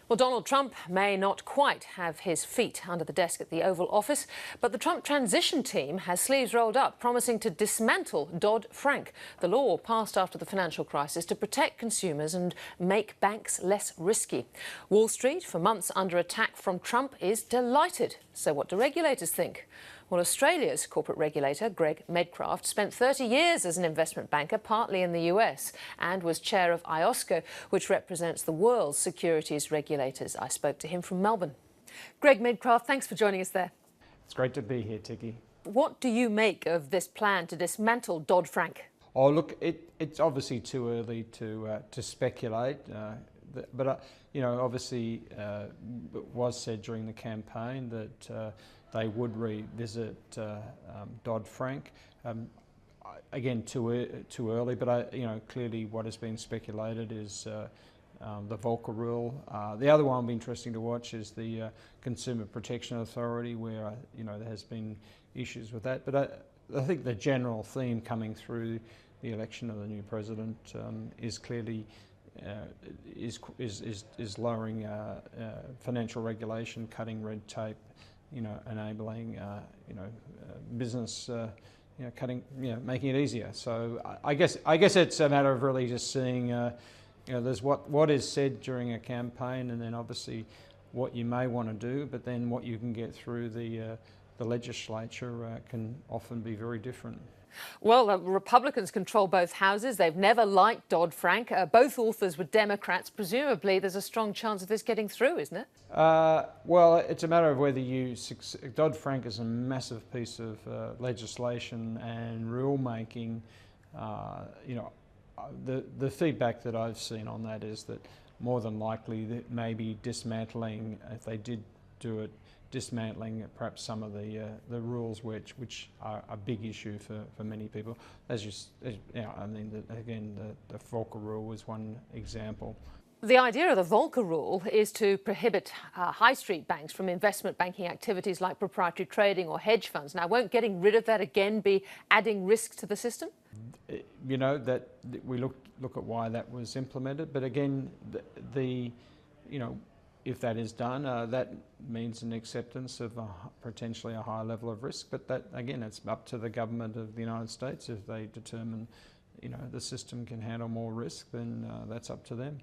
Well, Donald Trump may not quite have his feet under the desk at the Oval Office, but the Trump transition team has sleeves rolled up, promising to dismantle Dodd-Frank, the law passed after the financial crisis to protect consumers and make banks less risky. Wall Street, for months under attack from Trump, is delighted. So what do regulators think? Well, Australia's corporate regulator, Greg Medcraft, spent 30 years as an investment banker, partly in the US, and was chair of IOSCO, which represents the world's securities regulators. I spoke to him from Melbourne. Greg Medcraft, thanks for joining us there. It's great to be here, Tiki. What do you make of this plan to dismantle Dodd-Frank? Oh, look, it's obviously too early to speculate, but you know, obviously, it was said during the campaign that they would revisit Dodd-Frank. Again, too early, but you know, clearly what has been speculated is the Volcker rule. The other one will be interesting to watch is the Consumer Protection Authority, where you know there has been issues with that. But I think the general theme coming through the election of the new president is clearly is lowering financial regulation, cutting red tape, you know, enabling business, you know, cutting, you know, making it easier. So I guess it's a matter of really just seeing, you know, there's what is said during a campaign, and then obviously what you may want to do, but then what you can get through the legislature can often be very different. Well, Republicans control both houses. They've never liked Dodd-Frank. Both authors were Democrats. Presumably, there's a strong chance of this getting through, isn't it? Well, it's a matter of whether you... Dodd-Frank is a massive piece of legislation and rule-making. You know, the feedback that I've seen on that is that more than likely that maybe dismantling, if they did do it, dismantling perhaps some of the rules which are a big issue for many people. As you know, I mean, again, the Volcker rule was one example. The idea of the Volcker rule is to prohibit high street banks from investment banking activities like proprietary trading or hedge funds. Now, won't getting rid of that again be adding risk to the system? You know, that we look at why that was implemented, but again, you know, if that is done, that means an acceptance of potentially a high level of risk. But that, again, it's up to the government of the United States. If they determine, you know, the system can handle more risk, then that's up to them.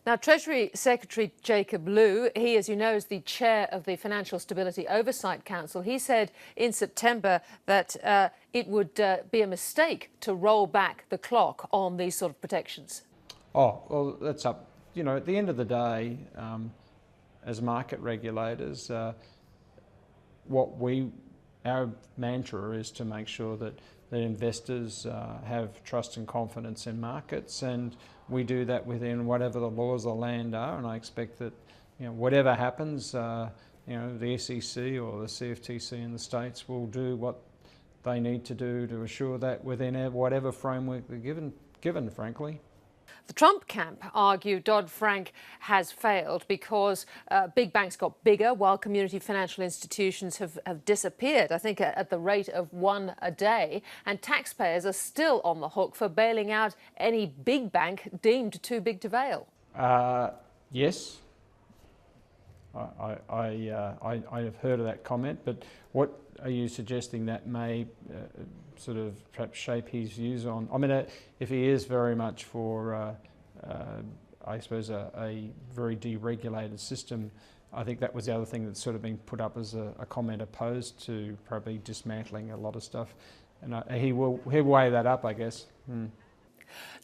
Now, Treasury Secretary Jacob Lew, he, as you know, is the chair of the Financial Stability Oversight Council. He said in September that it would be a mistake to roll back the clock on these sort of protections. Oh, well, that's up. You know, at the end of the day, as market regulators, our mantra is to make sure that investors have trust and confidence in markets, and we do that within whatever the laws of the land are. And I expect that, you know, whatever happens, you know, the SEC or the CFTC in the States will do what they need to do to assure that within whatever framework they're given, frankly. The Trump camp argue Dodd-Frank has failed because big banks got bigger while community financial institutions have disappeared, I think at the rate of one a day, and taxpayers are still on the hook for bailing out any big bank deemed too big to fail. Yes, I have heard of that comment, but what are you suggesting that may sort of perhaps shape his views on? I mean, if he is very much for, I suppose, a very deregulated system, I think that was the other thing that's sort of been put up as a comment opposed to probably dismantling a lot of stuff. And he'll weigh that up, I guess.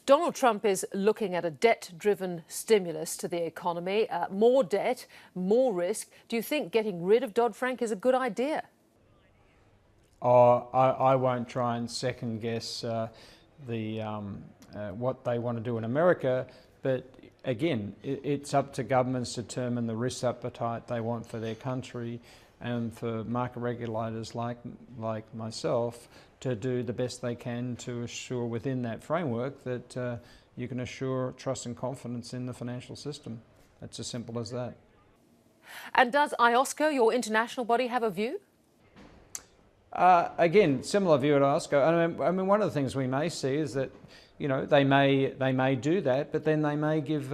Donald Trump is looking at a debt-driven stimulus to the economy, more debt, more risk. Do you think getting rid of Dodd-Frank is a good idea? Oh, I won't try and second guess what they want to do in America, but again, it's up to governments to determine the risk appetite they want for their country, and for market regulators like myself to do the best they can to assure within that framework that you can assure trust and confidence in the financial system. It's as simple as that. And does IOSCO, your international body, have a view? Again, similar view at IOSCO. I mean, one of the things we may see is that, you know, they may do that, but then they may give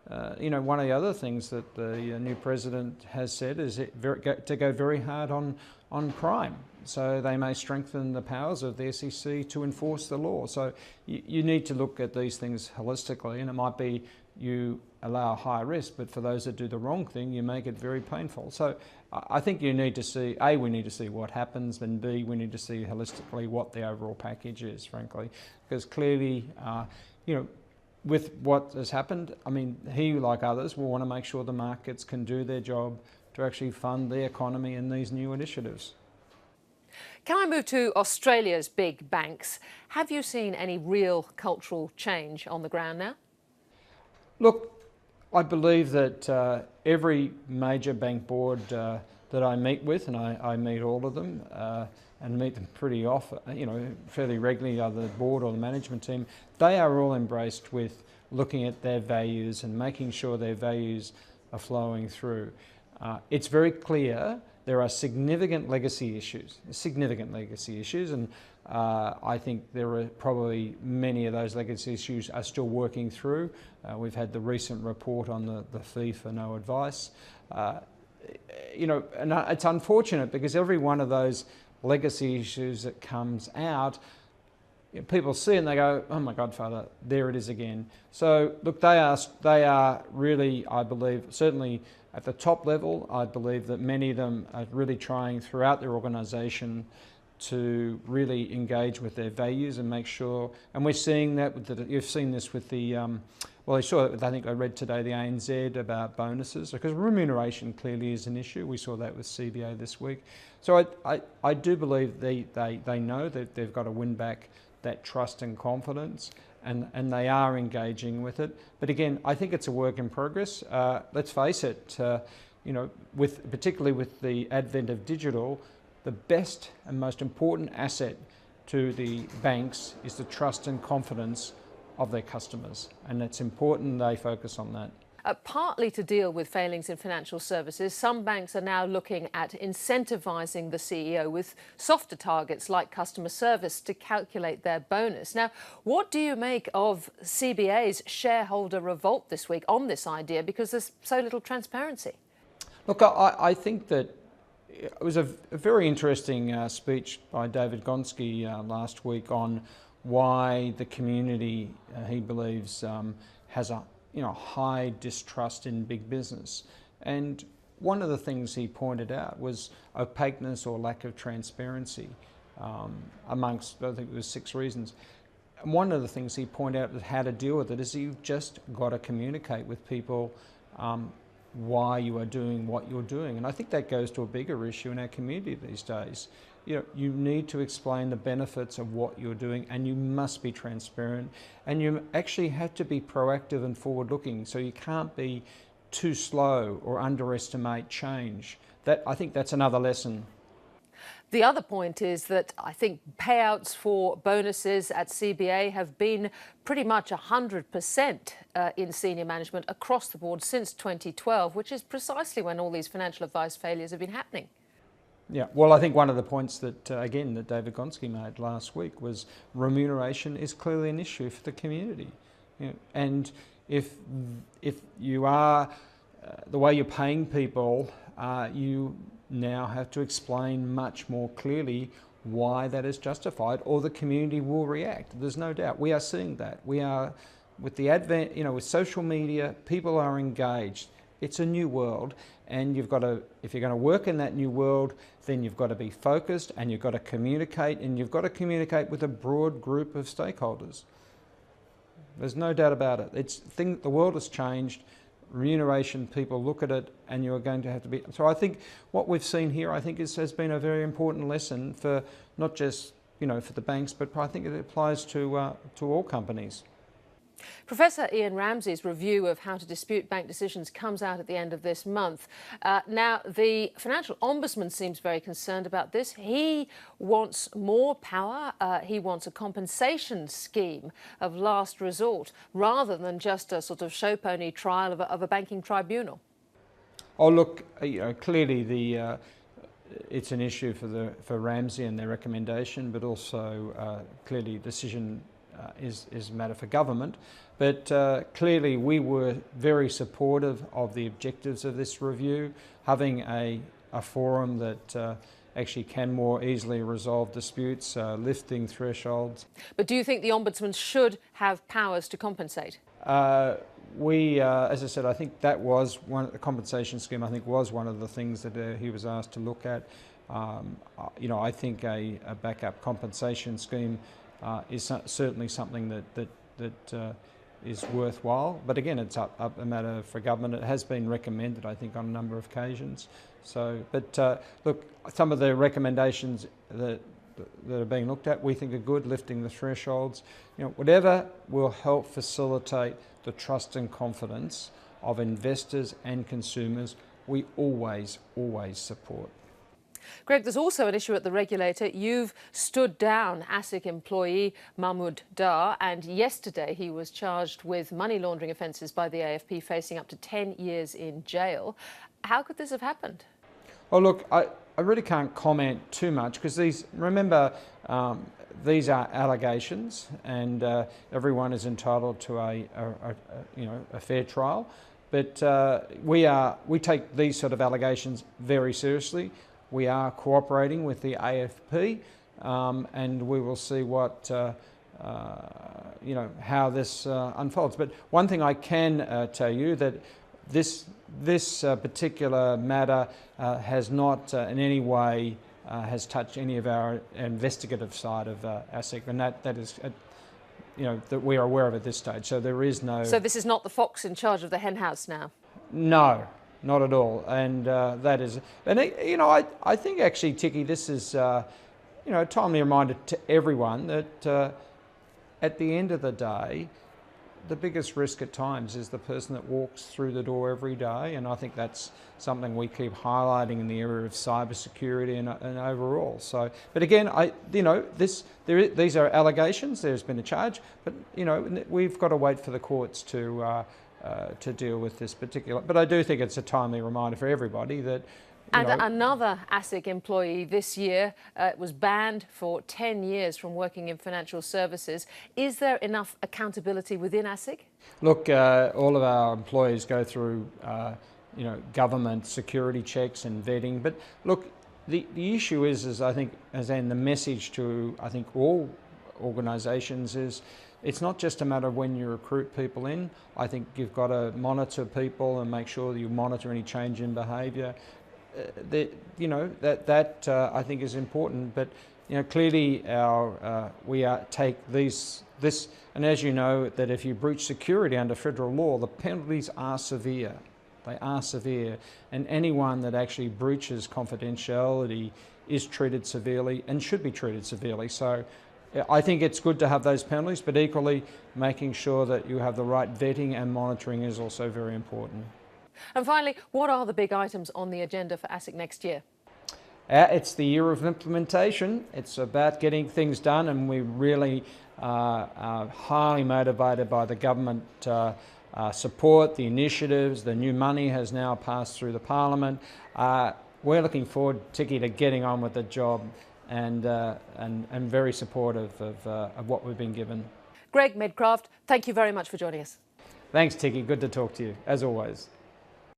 one of the other things that the new president has said is to go very hard on crime. So they may strengthen the powers of the SEC to enforce the law. So you need to look at these things holistically, and it might be you allow high risk, but for those that do the wrong thing, you make it very painful. So I think you need to see, A, we need to see what happens, and B, we need to see holistically what the overall package is, frankly. Because clearly, with what has happened, I mean, he, like others, will want to make sure the markets can do their job to actually fund the economy and these new initiatives. Can I move to Australia's big banks? Have you seen any real cultural change on the ground now? Look, I believe that every major bank board that I meet with, and I meet all of them, and meet them pretty often, fairly regularly, either the board or the management team, they are all embraced with looking at their values and making sure their values are flowing through. It's very clear there are significant legacy issues, and I think there are probably many of those legacy issues are still working through. We've had the recent report on the fee for no advice. And it's unfortunate because every one of those legacy issues that comes out, people see and they go, oh my God, Father, there it is again. So look, they are really, I believe, certainly at the top level, I believe that many of them are really trying throughout their organisation to really engage with their values and make sure, and we're seeing that with you've seen this with the, well, I think I read today the ANZ about bonuses, because remuneration clearly is an issue. We saw that with CBA this week. So I do believe they know that they've got to win back that trust and confidence, and they are engaging with it. But again, I think it's a work in progress. Let's face it, particularly with the advent of digital, the best and most important asset to the banks is the trust and confidence of their customers, and it's important they focus on that. Partly to deal with failings in financial services, some banks are now looking at incentivising the CEO with softer targets like customer service to calculate their bonus. Now, what do you make of CBA's shareholder revolt this week on this idea, because there's so little transparency? Look, I think that it was a very interesting speech by David Gonski last week on why the community, he believes, has a high distrust in big business. And one of the things he pointed out was opaqueness or lack of transparency, amongst, I think it was 6 reasons. And one of the things he pointed out is how to deal with it is you've just got to communicate with people why you are doing what you're doing. And I think that goes to a bigger issue in our community these days. You need to explain the benefits of what you're doing, and you must be transparent, and you actually have to be proactive and forward-looking. So you can't be too slow or underestimate change. I think that's another lesson. The other point is that I think payouts for bonuses at CBA have been pretty much 100% in senior management across the board since 2012, which is precisely when all these financial advice failures have been happening. Yeah, well, I think one of the points that, again, that David Gonski made last week was remuneration is clearly an issue for the community. And if you are, the way you're paying people, you now have to explain much more clearly why that is justified, or the community will react. There's no doubt. We are seeing that. We are, with the advent, with social media, people are engaged. It's a new world, and you've got to, if you're going to work in that new world, then you've got to be focused, and you've got to communicate, and you've got to communicate with a broad group of stakeholders. There's no doubt about it. The world has changed. Remuneration, people look at it, and you're going to have to be. So I think what we've seen here, I think, has been a very important lesson for not just for the banks, but I think it applies to all companies. Professor Ian Ramsey's review of how to dispute bank decisions comes out at the end of this month. Now, the Financial Ombudsman seems very concerned about this. He wants more power. He wants a compensation scheme of last resort rather than just a sort of show pony trial of a banking tribunal. Oh, look, clearly it's an issue for Ramsey and their recommendation, but also clearly decision is a matter for government. But clearly we were very supportive of the objectives of this review, having a forum that actually can more easily resolve disputes, lifting thresholds. But do you think the Ombudsman should have powers to compensate? As I said, I think that was the compensation scheme. I think was one of the things that he was asked to look at. I think a backup compensation scheme is certainly something that is worthwhile. But again, it's up a matter for government. It has been recommended, I think, on a number of occasions. Look, some of the recommendations that are being looked at, we think are good, lifting the thresholds. Whatever will help facilitate the trust and confidence of investors and consumers, we always support. Greg, there's also an issue at the regulator. You've stood down ASIC employee Mahmoud Dar, and yesterday he was charged with money laundering offences by the AFP, facing up to 10 years in jail. How could this have happened? Well, look, I really can't comment too much because these are allegations, and everyone is entitled to a fair trial. But we take these sort of allegations very seriously. We are cooperating with the AFP, and we will see what how this unfolds. But one thing I can tell you that this particular matter has not in any way has touched any of our investigative side of ASIC, and that is that we are aware of at this stage. So there is no. So this is not the fox in charge of the hen house now? No, not at all. And that is, and I think actually, Ticky, this is a timely reminder to everyone that at the end of the day, the biggest risk at times is the person that walks through the door every day, and I think that's something we keep highlighting in the area of cybersecurity and overall. So, but again, these are allegations. There's been a charge, but we've got to wait for the courts to deal with this particular. But I do think it's a timely reminder for everybody that. And another ASIC employee this year was banned for 10 years from working in financial services. Is there enough accountability within ASIC? Look, all of our employees go through, government security checks and vetting. But look, the issue is I think, and the message to, I think, all organisations is, it's not just a matter of when you recruit people in. I think you've got to monitor people and make sure that you monitor any change in behaviour. I think is important, but clearly we take this, and as you know, that if you breach security under federal law, the penalties are severe. They are severe, and anyone that actually breaches confidentiality is treated severely and should be treated severely. So I think it's good to have those penalties, but equally making sure that you have the right vetting and monitoring is also very important. And finally, what are the big items on the agenda for ASIC next year? It's the year of implementation. It's about getting things done, and we really are highly motivated by the government support, the initiatives. The new money has now passed through the Parliament. We're looking forward, Ticky, to getting on with the job, and very supportive of what we've been given. Greg Medcraft, thank you very much for joining us. Thanks, Ticky. Good to talk to you, as always.